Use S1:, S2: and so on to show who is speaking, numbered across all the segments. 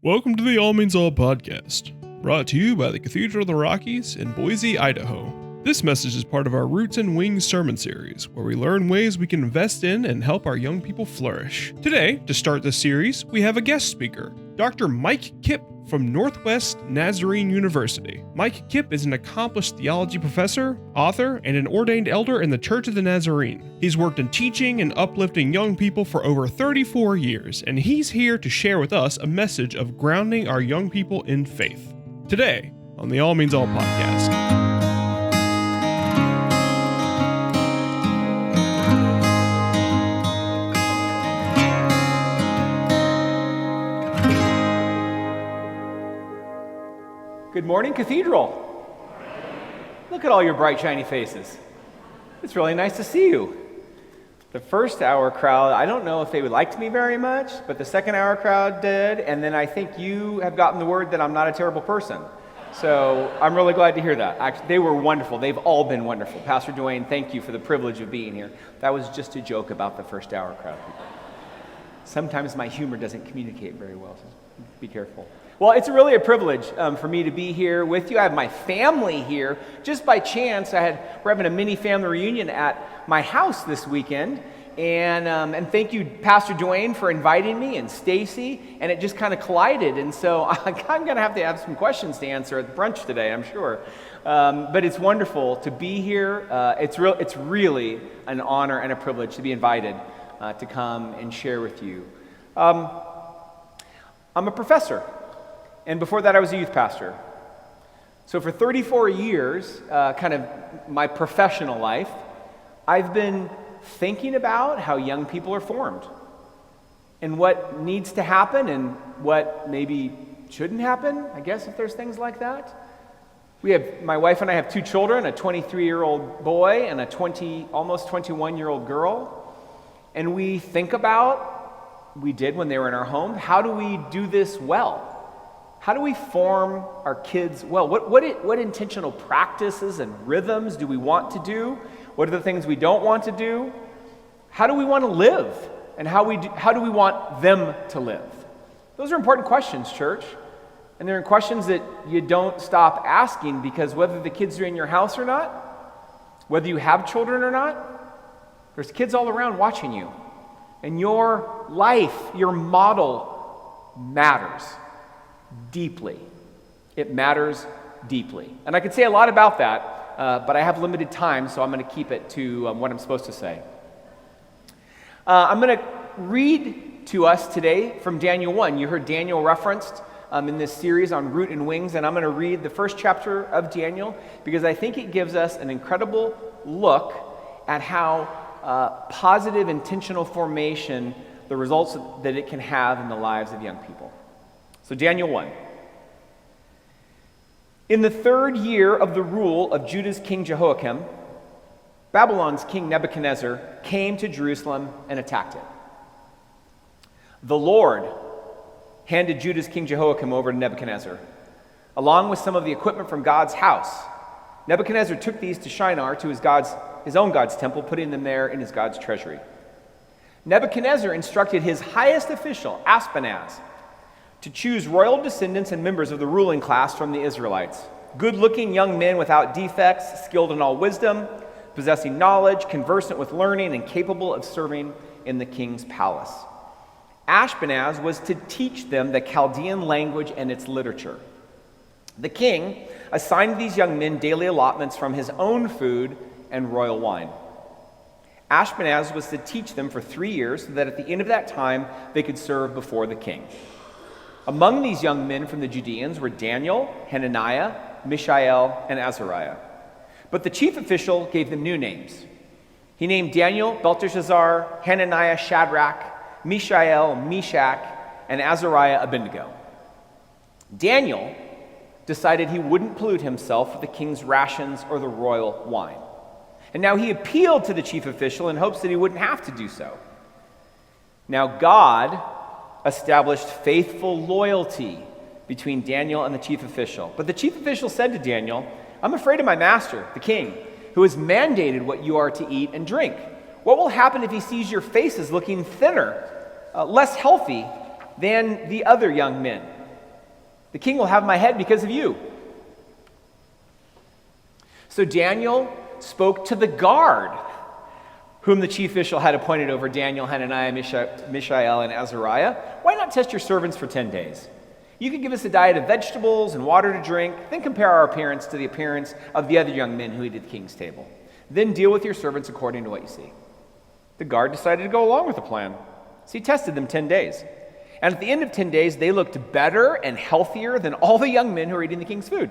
S1: Welcome to the All Means All podcast, brought to you by the Cathedral of the Rockies in Boise, Idaho. This message is part of our Roots and Wings sermon series, where we learn ways we can invest in and help our young people flourish. Today, to start this series, we have a guest speaker, Dr. Mike Kipp from Northwest Nazarene University. Mike Kipp is an accomplished theology professor, author, and an ordained elder in the Church of the Nazarene. He's worked in teaching and uplifting young people for over 34 years, and he's here to share with us a message of grounding our young people in faith. Today, on the All Means All podcast.
S2: Good morning, Cathedral. Look at all your bright, shiny faces. It's really nice to see you. The first hour crowd, I don't know if they liked me very much, but the second hour crowd did, and then I think you have gotten the word that I'm not a terrible person. So I'm really glad to hear that. Actually, they were wonderful. They've all been wonderful. Pastor Dwayne, thank you for the privilege of being here. That was just a joke about the first hour crowd. Sometimes my humor doesn't communicate very well, so be careful. Well, it's really a privilege for me to be here with you. I have my family here. Just by chance, we're having a mini family reunion at my house this weekend. And thank you, Pastor Dwayne, for inviting me, and Stacy, and it just kind of collided. And so I'm going to have some questions to answer at the brunch today, I'm sure. But it's wonderful to be here. It's really an honor and a privilege to be invited to come and share with you. I'm a professor. And before that, I was a youth pastor. So for 34 years, kind of my professional life, I've been thinking about how young people are formed and what needs to happen and what maybe shouldn't happen, I guess, if there's things like that. My wife and I have two children, a 23-year-old boy and a almost 21-year-old girl. And we think about, we did when they were in our home, how do we do this well? How do we form our kids well? What intentional practices and rhythms do we want to do? What are the things we don't want to do? How do we want to live? And how do we want them to live? Those are important questions, church. And they're questions that you don't stop asking, because whether the kids are in your house or not, whether you have children or not, there's kids all around watching you. And your life, your model matters. Deeply. It matters deeply. And I could say a lot about that, but I have limited time, so I'm going to keep it to what I'm supposed to say. I'm going to read to us today from Daniel 1. You heard Daniel referenced in this series on Root and Wings, and I'm going to read the first chapter of Daniel because I think it gives us an incredible look at how positive intentional formation, the results that it can have in the lives of young people. So Daniel 1. In the third year of the rule of Judah's king Jehoiakim, Babylon's king Nebuchadnezzar came to Jerusalem and attacked it. The Lord handed Judah's king Jehoiakim over to Nebuchadnezzar, along with some of the equipment from God's house. Nebuchadnezzar took these to Shinar, to his own God's temple, putting them there in his God's treasury. Nebuchadnezzar instructed his highest official, Ashpenaz, to choose royal descendants and members of the ruling class from the Israelites, good-looking young men without defects, skilled in all wisdom, possessing knowledge, conversant with learning, and capable of serving in the king's palace. Ashpenaz was to teach them the Chaldean language and its literature. The king assigned these young men daily allotments from his own food and royal wine. Ashpenaz was to teach them for 3 years, so that at the end of that time they could serve before the king. Among these young men from the Judeans were Daniel, Hananiah, Mishael, and Azariah. But the chief official gave them new names. He named Daniel Belteshazzar, Hananiah Shadrach, Mishael Meshach, and Azariah Abednego. Daniel decided he wouldn't pollute himself with the king's rations or the royal wine. And now he appealed to the chief official in hopes that he wouldn't have to do so. Now God established faithful loyalty between Daniel and the chief official. But the chief official said to Daniel, "I'm afraid of my master, the king, who has mandated what you are to eat and drink. What will happen if he sees your faces looking thinner, less healthy than the other young men? The king will have my head because of you." So Daniel spoke to the guard, whom the chief official had appointed over Daniel, Hananiah, Mishael, and Azariah. "Why not test your servants for 10 days? You can give us a diet of vegetables and water to drink, then compare our appearance to the appearance of the other young men who eat at the king's table. Then deal with your servants according to what you see." The guard decided to go along with the plan. So he tested them 10 days. And at the end of 10 days, they looked better and healthier than all the young men who were eating the king's food.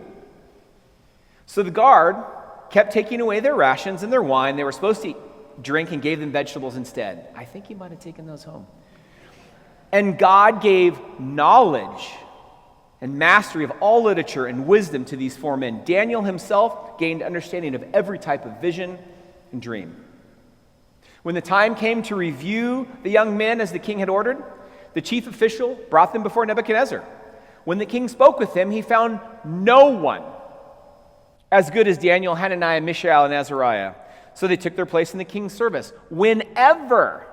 S2: So the guard kept taking away their rations and their wine they were supposed to drink and gave them vegetables instead. I think he might have taken those home. And God gave knowledge and mastery of all literature and wisdom to these 4 men. Daniel himself gained understanding of every type of vision and dream. When the time came to review the young men as the king had ordered, the chief official brought them before Nebuchadnezzar. When the king spoke with them, he found no one as good as Daniel, Hananiah, Mishael, and Azariah. So they took their place in the king's service. Whenever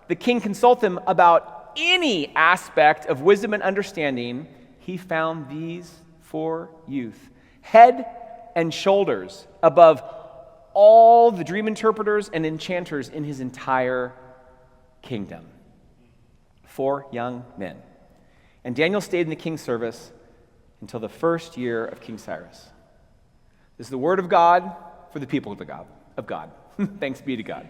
S2: the king consulted them about any aspect of wisdom and understanding, he found these 4 youth, head and shoulders above all the dream interpreters and enchanters in his entire kingdom. 4 young men. And Daniel stayed in the king's service until the first year of King Cyrus. This is the word of God for the people of God. Thanks be to God.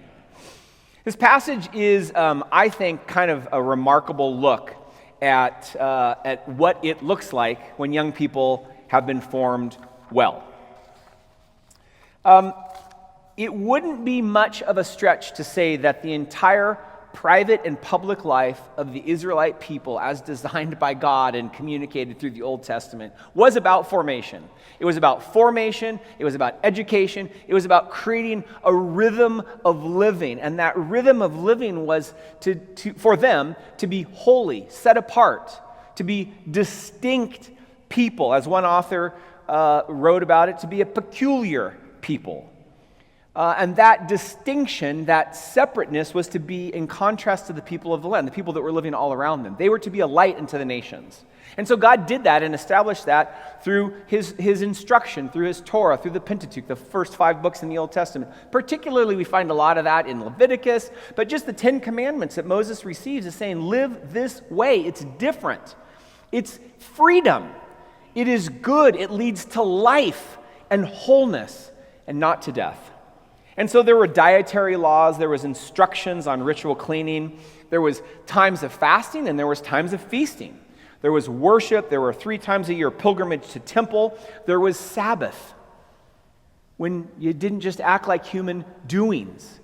S2: This passage is, I think, kind of a remarkable look at what it looks like when young people have been formed well. It wouldn't be much of a stretch to say that the entire private and public life of the Israelite people, as designed by God and communicated through the Old Testament, was about formation. It was about formation, it was about education, it was about creating a rhythm of living. And that rhythm of living was for them to be holy, set apart, to be distinct people. As one author wrote about it, to be a peculiar people. And that distinction, that separateness, was to be in contrast to the people of the land, the people that were living all around them. They were to be a light unto the nations. And so God did that and established that through his instruction, through his Torah, through the Pentateuch, the first 5 books in the Old Testament. Particularly, we find a lot of that in Leviticus, but just the 10 commandments that Moses receives is saying, live this way. It's different. It's freedom. It is good. It leads to life and wholeness and not to death. And so there were dietary laws, there was instructions on ritual cleaning, there was times of fasting, and there was times of feasting. There was worship, there were 3 times a year pilgrimage to temple, there was Sabbath, when you didn't just act like human doings,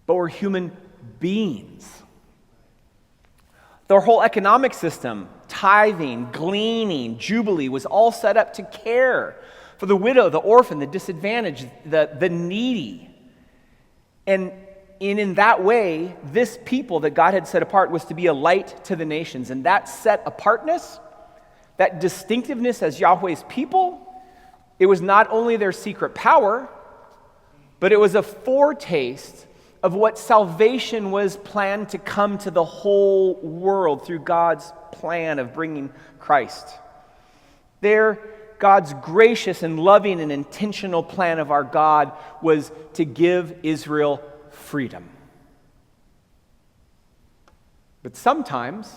S2: but were human beings. Their whole economic system, tithing, gleaning, jubilee, was all set up to care for the widow, the orphan, the disadvantaged, the needy. And in that way, this people that God had set apart was to be a light to the nations. And that set apartness, that distinctiveness as Yahweh's people, it was not only their secret power, but it was a foretaste of what salvation was planned to come to the whole world through God's plan of bringing Christ. God's gracious and loving and intentional plan of our God was to give Israel freedom. But sometimes,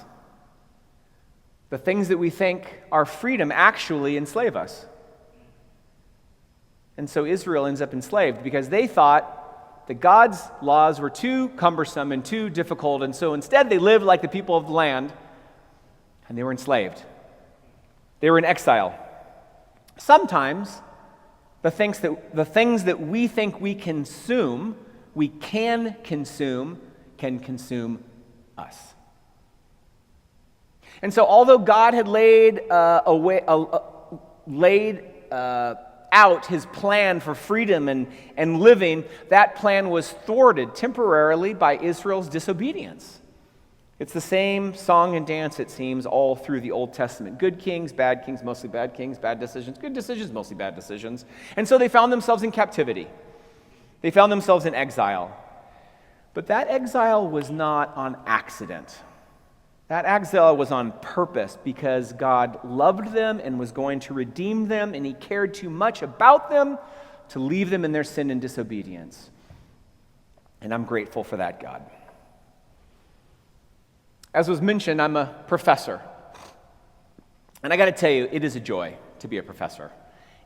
S2: the things that we think are freedom actually enslave us. And so Israel ends up enslaved because they thought that God's laws were too cumbersome and too difficult, and so instead they lived like the people of the land, and they were enslaved. They were in exile. Sometimes the things that we think we can consume can consume us. And so although God had laid out his plan for freedom and living, that plan was thwarted temporarily by Israel's disobedience. It's the same song and dance, it seems, all through the Old Testament. Good kings, mostly bad kings, bad decisions, good decisions, mostly bad decisions. And so they found themselves in captivity. They found themselves in exile. But that exile was not on accident. That exile was on purpose because God loved them and was going to redeem them, and he cared too much about them to leave them in their sin and disobedience. And I'm grateful for that, God. As was mentioned, I'm a professor. And I got to tell you, it is a joy to be a professor.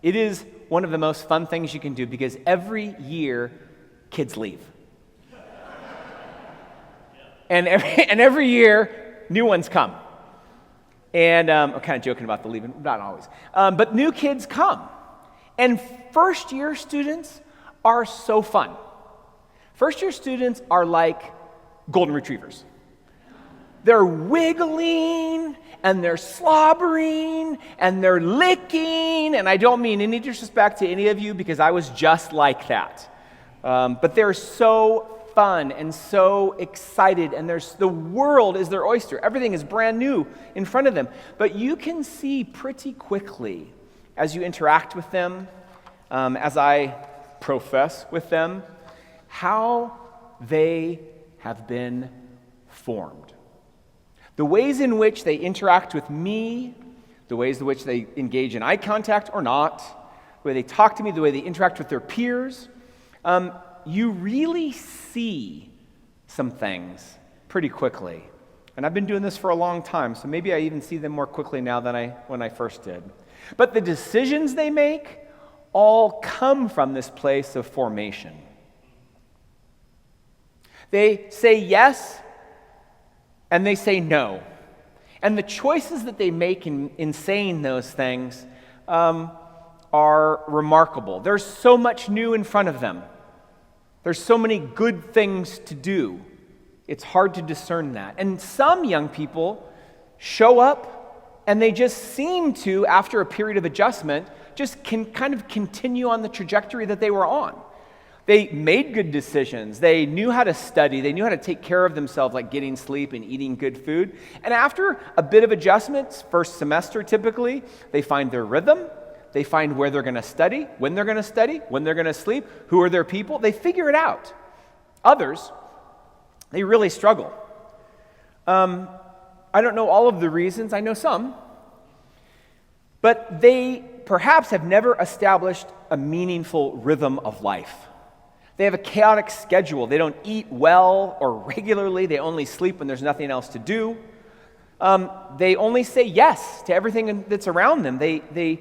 S2: It is one of the most fun things you can do because every year, kids leave. And every year, new ones come. And I'm kind of joking about the leaving, not always. But new kids come. And first-year students are so fun. First-year students are like golden retrievers. They're wiggling, and they're slobbering, and they're licking, and I don't mean any disrespect to any of you because I was just like that. But they're so fun and so excited, and the world is their oyster. Everything is brand new in front of them. But you can see pretty quickly as you interact with them, as I profess with them, how they have been formed. The ways in which they interact with me, the ways in which they engage in eye contact or not, the way they talk to me, the way they interact with their peers, you really see some things pretty quickly. And I've been doing this for a long time, so maybe I even see them more quickly now than when I first did. But the decisions they make all come from this place of formation. They say yes, and they say no. And the choices that they make in saying those things are remarkable. There's so much new in front of them. There's so many good things to do. It's hard to discern that. And some young people show up and they just seem to, after a period of adjustment, just can kind of continue on the trajectory that they were on. They made good decisions. They knew how to study. They knew how to take care of themselves, like getting sleep and eating good food. And after a bit of adjustments, first semester typically, they find their rhythm. They find where they're going to study, when they're going to sleep, who are their people. They figure it out. Others, they really struggle. I don't know all of the reasons. I know some. But they perhaps have never established a meaningful rhythm of life. They have a chaotic schedule. They don't eat well or regularly. They only sleep when there's nothing else to do. They only say yes to everything that's around them. They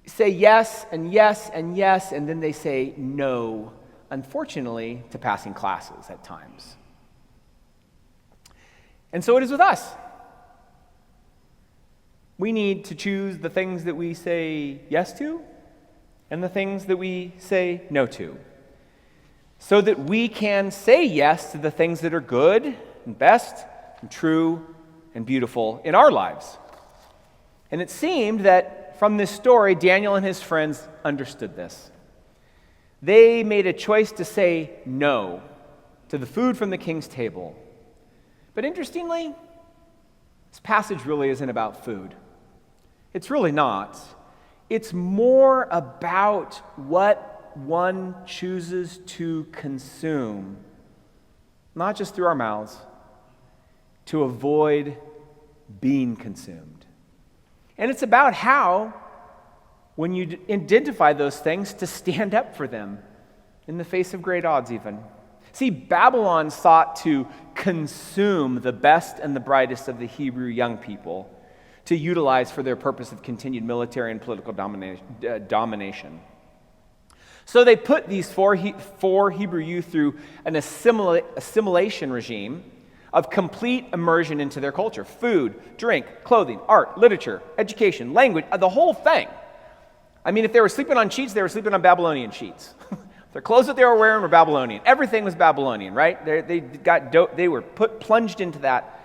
S2: say yes and yes and yes, and then they say no, unfortunately, to passing classes at times. And so it is with us. We need to choose the things that we say yes to and the things that we say no to, so that we can say yes to the things that are good and best and true and beautiful in our lives. And it seemed that from this story, Daniel and his friends understood this. They made a choice to say no to the food from the king's table. But interestingly, this passage really isn't about food. It's really not. It's more about what one chooses to consume, not just through our mouths, to avoid being consumed. And it's about how, when you identify those things, to stand up for them in the face of great odds even. See, Babylon sought to consume the best and the brightest of the Hebrew young people to utilize for their purpose of continued military and political domination. So they put these four Hebrew youth through an assimilation regime of complete immersion into their culture. Food, drink, clothing, art, literature, education, language, the whole thing. I mean, if they were sleeping on sheets, they were sleeping on Babylonian sheets. Their clothes that they were wearing were Babylonian. Everything was Babylonian, right? They were plunged into that.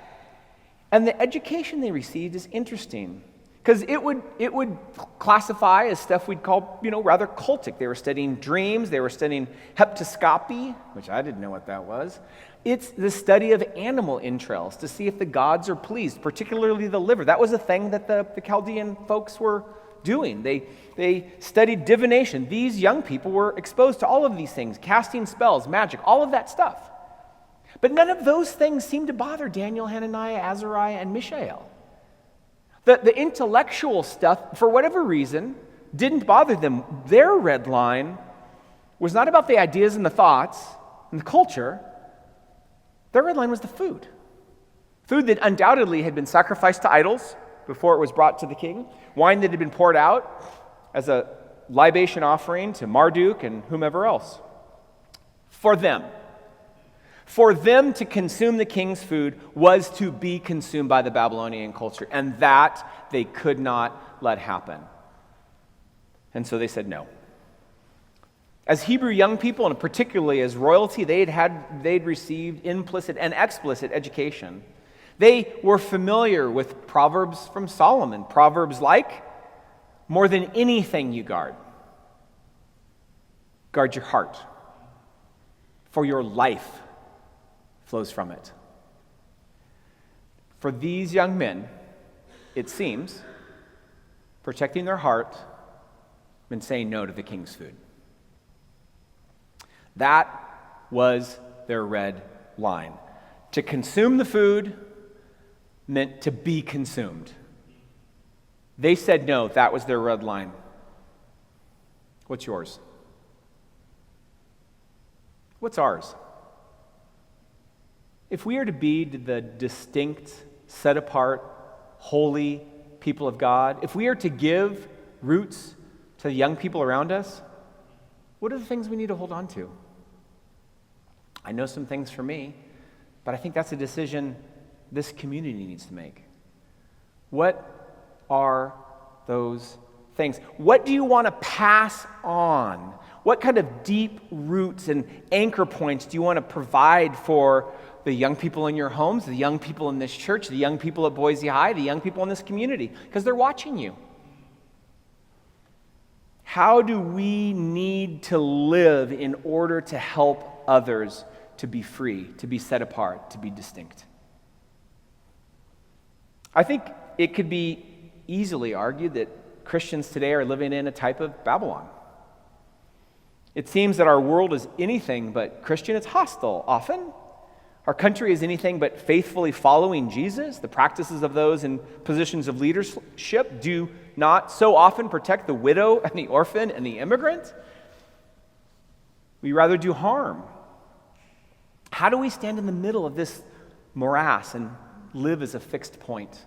S2: And the education they received is interesting, because it would classify as stuff we'd call, rather cultic. They were studying dreams. They were studying heptoscopy, which I didn't know what that was. It's the study of animal entrails to see if the gods are pleased, particularly the liver. That was a thing that the Chaldean folks were doing. They studied divination. These young people were exposed to all of these things, casting spells, magic, all of that stuff. But none of those things seemed to bother Daniel, Hananiah, Azariah, and Mishael. The intellectual stuff, for whatever reason, didn't bother them. Their red line was not about the ideas and the thoughts and the culture. Their red line was the food. Food that undoubtedly had been sacrificed to idols before it was brought to the king. Wine that had been poured out as a libation offering to Marduk and whomever else. For them to consume the king's food was to be consumed by the Babylonian culture, and that they could not let happen. And so they said no. As Hebrew young people, and particularly as royalty, they'd received implicit and explicit education. They were familiar with Proverbs from Solomon. Proverbs like, more than anything you guard your heart, for your life flows from it. For these young men, it seems, protecting their heart meant saying no to the king's food. That was their red line. To consume the food meant to be consumed. They said no, that was their red line. What's yours? What's ours? If we are to be the distinct, set apart, holy people of God, if we are to give roots to the young people around us, what are the things we need to hold on to? I know some things for me, but I think that's a decision this community needs to make. What are those things? What do you want to pass on? What kind of deep roots and anchor points do you want to provide for the young people in your homes, the young people in this church, the young people at Boise High, the young people in this community? Because they're watching you. How do we need to live in order to help others to be free, to be set apart, to be distinct? I think it could be easily argued that Christians today are living in a type of Babylon. It seems that our world is anything but Christian. It's hostile often. Our country is anything but faithfully following Jesus. The practices of those in positions of leadership do not so often protect the widow and the orphan and the immigrant. We rather do harm. How do we stand in the middle of this morass and live as a fixed point?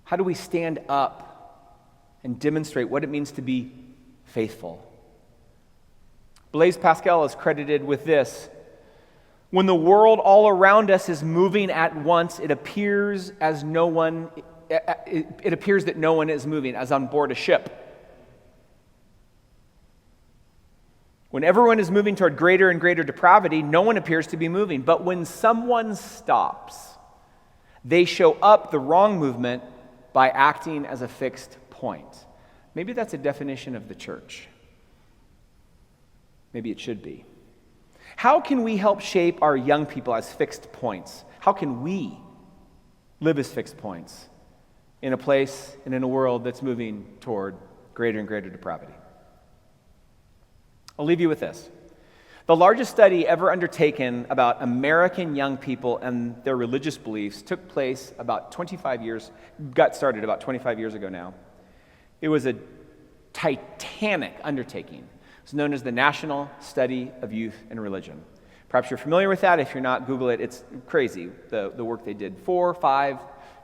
S2: How do we stand up and demonstrate what it means to be faithful? Blaise Pascal is credited with this: when the world all around us is moving at once, it appears that no one is moving, as on board a ship. When everyone is moving toward greater and greater depravity, no one appears to be moving. But when someone stops, they show up the wrong movement by acting as a fixed point. Maybe that's a definition of the church. Maybe it should be. How can we help shape our young people as fixed points? How can we live as fixed points in a place and in a world that's moving toward greater and greater depravity? I'll leave you with this. The largest study ever undertaken about American young people and their religious beliefs took place got started about 25 years ago now. It was a titanic undertaking. It's known as the National Study of Youth and Religion. Perhaps you're familiar with that. If you're not, Google it. It's crazy, the work they did. 4 or 5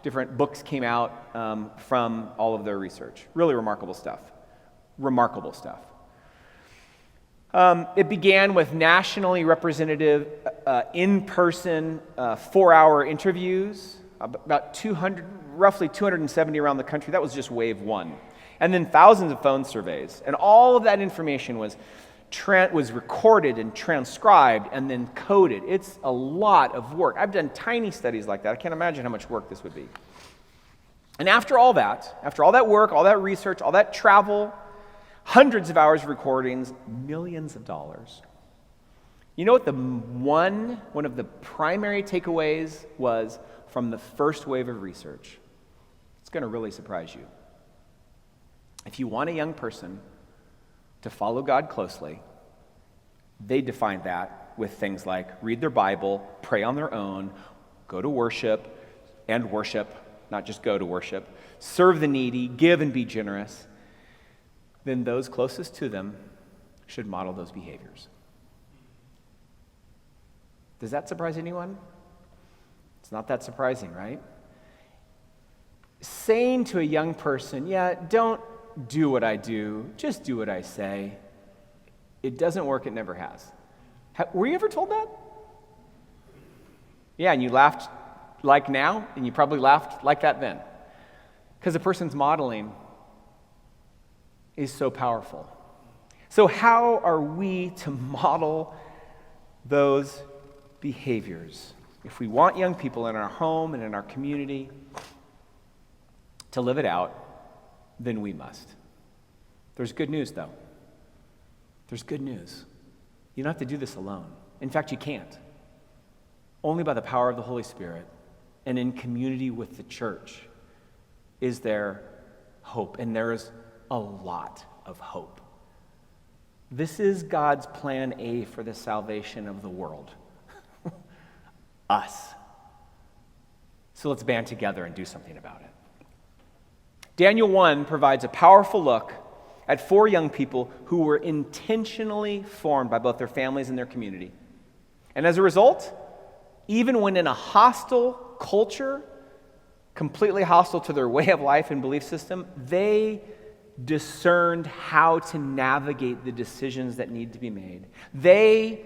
S2: different books came out from all of their research. Really remarkable stuff. Remarkable stuff. It began with nationally representative, in-person, 4-hour interviews, roughly 270 around the country. That was just wave 1. And then thousands of phone surveys. And all of that information was recorded and transcribed and then coded. It's a lot of work. I've done tiny studies like that. I can't imagine how much work this would be. And after all that work, all that research, all that travel, hundreds of hours of recordings, millions of dollars. You know what one of the primary takeaways was from the first wave of research? It's going to really surprise you. If you want a young person to follow God closely, they defined that with things like read their Bible, pray on their own, go to worship, not just go to worship, serve the needy, give and be generous, then those closest to them should model those behaviors. Does that surprise anyone? It's not that surprising, right? Saying to a young person, yeah, don't do what I do, just do what I say, it doesn't work, it never has. Were you ever told that? Yeah, and you laughed like now, and you probably laughed like that then. Because the person's modeling is so powerful. So how are we to model those behaviors? If we want young people in our home and in our community to live it out, then we must. There's good news, though. There's good news. You don't have to do this alone. In fact, you can't. Only by the power of the Holy Spirit and in community with the church is there hope, and there is a lot of hope. This is God's plan A for the salvation of the world. Us. So let's band together and do something about it. Daniel 1 provides a powerful look at 4 young people who were intentionally formed by both their families and their community. And as a result, even when in a hostile culture, completely hostile to their way of life and belief system, they discerned how to navigate the decisions that need to be made. They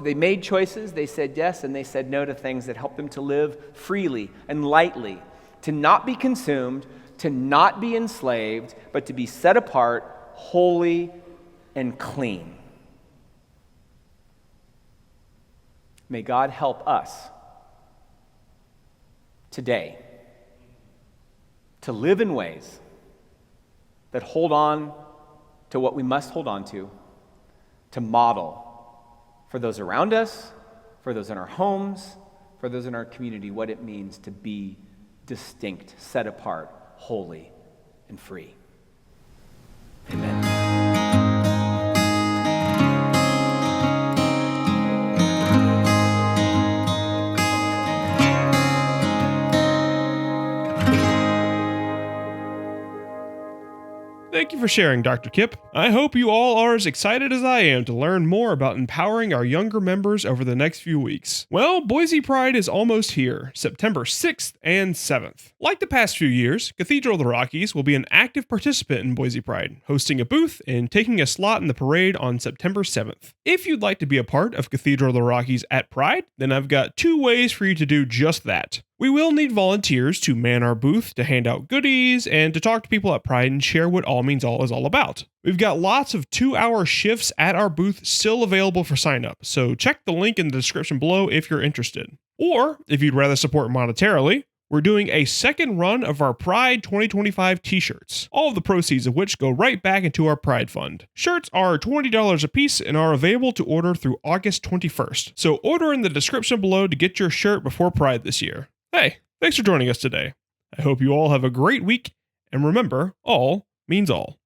S2: made choices, they said yes and they said no to things that helped them to live freely and lightly, to not be consumed, to not be enslaved, but to be set apart, holy and clean. May God help us today to live in ways that hold on to what we must hold on to model for those around us, for those in our homes, for those in our community, what it means to be distinct, set apart, holy, and free. Amen.
S1: Thank you for sharing, Dr. Kipp. I hope you all are as excited as I am to learn more about empowering our younger members over the next few weeks. Well, Boise Pride is almost here, September 6th and 7th. Like the past few years, Cathedral of the Rockies will be an active participant in Boise Pride, hosting a booth and taking a slot in the parade on September 7th. If you'd like to be a part of Cathedral of the Rockies at Pride, then I've got 2 ways for you to do just that. We will need volunteers to man our booth, to hand out goodies, and to talk to people at Pride and share what All Means All is all about. We've got lots of 2-hour shifts at our booth still available for sign up, so check the link in the description below if you're interested. Or, if you'd rather support monetarily, we're doing a second run of our Pride 2025 t-shirts, all of the proceeds of which go right back into our Pride Fund. Shirts are $20 a piece and are available to order through August 21st, so order in the description below to get your shirt before Pride this year. Hey, thanks for joining us today. I hope you all have a great week, and remember, all means all.